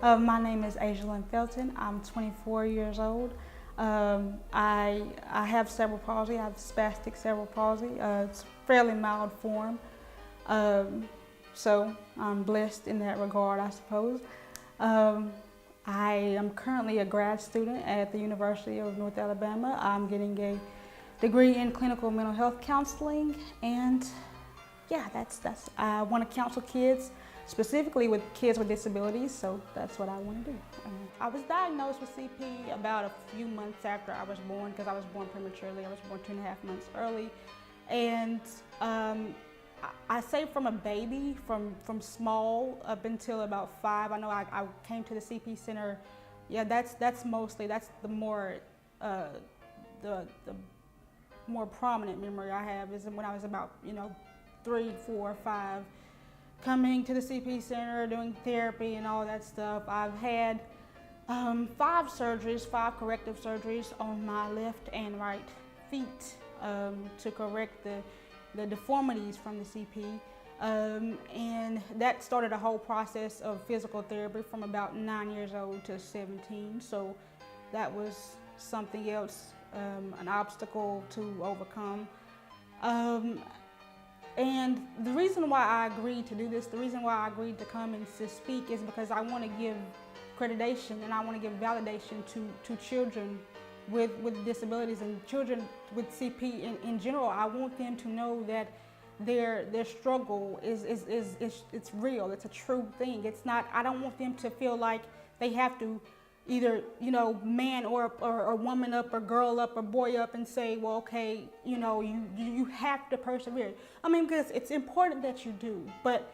My name is Asialyn Felton. I'm 24 years old. I have cerebral palsy. I have spastic cerebral palsy. It's fairly mild form. So I'm blessed in that regard, I suppose. I am currently a grad student at the University of North Alabama. I'm getting a degree in clinical mental health counseling, and yeah, I want to counsel kids, specifically with kids with disabilities, so that's what I want to do. I was diagnosed with CP about a few months after I was born, because I was born prematurely. I was born 2.5 months early, and I say from a baby, from small up until about 5. I know I came to the CP center. Yeah, that's the more the more prominent memory I have is when I was about 3, 4, 5, coming to the CP center, doing therapy and all that stuff. I've had 5 corrective surgeries on my left and right feet to correct the deformities from the CP. And that started a whole process of physical therapy from about 9 years old to 17. So that was something else, an obstacle to overcome. And the reason why I agreed to do this, the reason why I agreed to come and to speak is because I want to give accreditation and I want to give validation to children with disabilities and children with CP in general. I want them to know that their struggle is it's real. It's a true thing. It's not. I don't want them to feel like they have to either man or woman up or girl up or boy up and say, well, okay, you have to persevere. I mean, because it's important that you do, but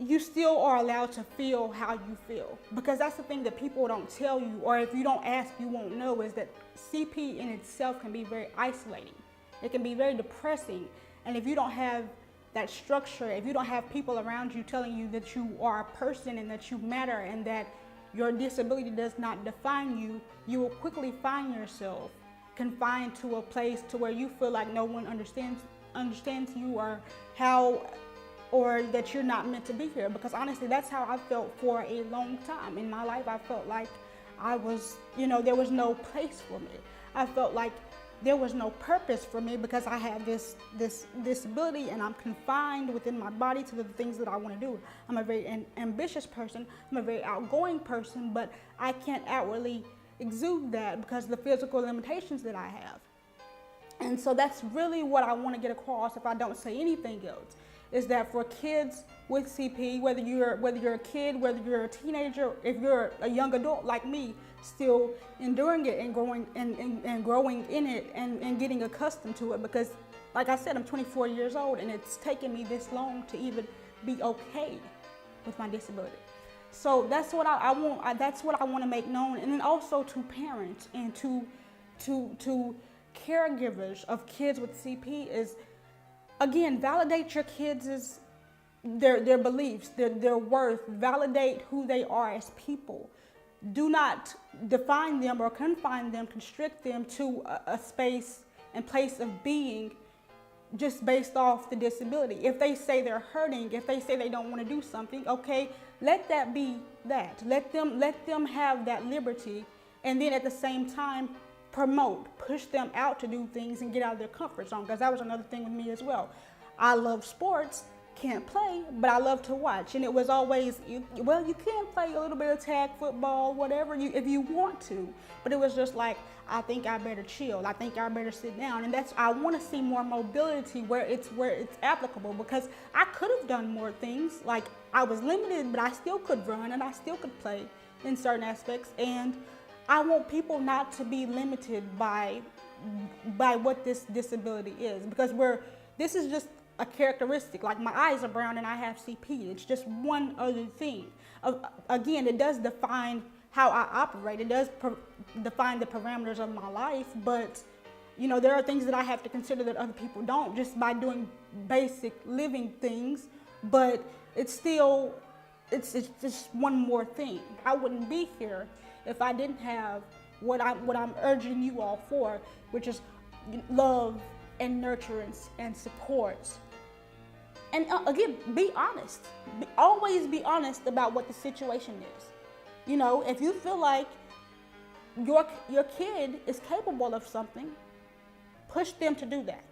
you still are allowed to feel how you feel, because that's the thing that people don't tell you, or if you don't ask, you won't know, is that CP in itself can be very isolating. It can be very depressing, and if you don't have that structure, if you don't have people around you telling you that you are a person and that you matter and that your disability does not define you, you will quickly find yourself confined to a place to where you feel like no one understands you, or that you're not meant to be here. Because honestly, that's how I felt for a long time in my life. I felt like I was, there was no place for me. I felt like there was no purpose for me because I have this disability and I'm confined within my body to the things that I want to do. I'm a very ambitious person. I'm a very outgoing person, but I can't outwardly exude that because of the physical limitations that I have. And so that's really what I want to get across, if I don't say anything else, is that for kids with CP, whether you're a kid, whether you're a teenager, if you're a young adult like me, still enduring it and growing in it and getting accustomed to it, because like I said, I'm 24 years old and it's taken me this long to even be okay with my disability. So that's what I want. That's what I want to make known, and then also to parents and to caregivers of kids with CP is, again, validate your kids' their beliefs, their worth. Validate who they are as people. Do not define them or confine them, constrict them to a space and place of being just based off the disability. If they say they're hurting, if they say they don't want to do something, okay, let that be that. Let them have that liberty, and then at the same time push them out to do things and get out of their comfort zone, because that was another thing with me as well. I love sports, can't play, but I love to watch, and it was always, you can play a little bit of tag football, whatever, if you want to, but it was just like, I think I better chill, I think I better sit down, and I want to see more mobility where it's applicable, because I could have done more things. Like, I was limited, but I still could run and I still could play in certain aspects, and I want people not to be limited by what this disability is, because this is just a characteristic. Like, my eyes are brown and I have CP. It's just one other thing. Again, it does define how I operate. It does define the parameters of my life, but there are things that I have to consider that other people don't, just by doing basic living things, but it's just one more thing. I wouldn't be here if I didn't have what I'm urging you all for, which is love and nurturance and support. And again, be honest. Always be honest about what the situation is. You know, if you feel like your kid is capable of something, push them to do that.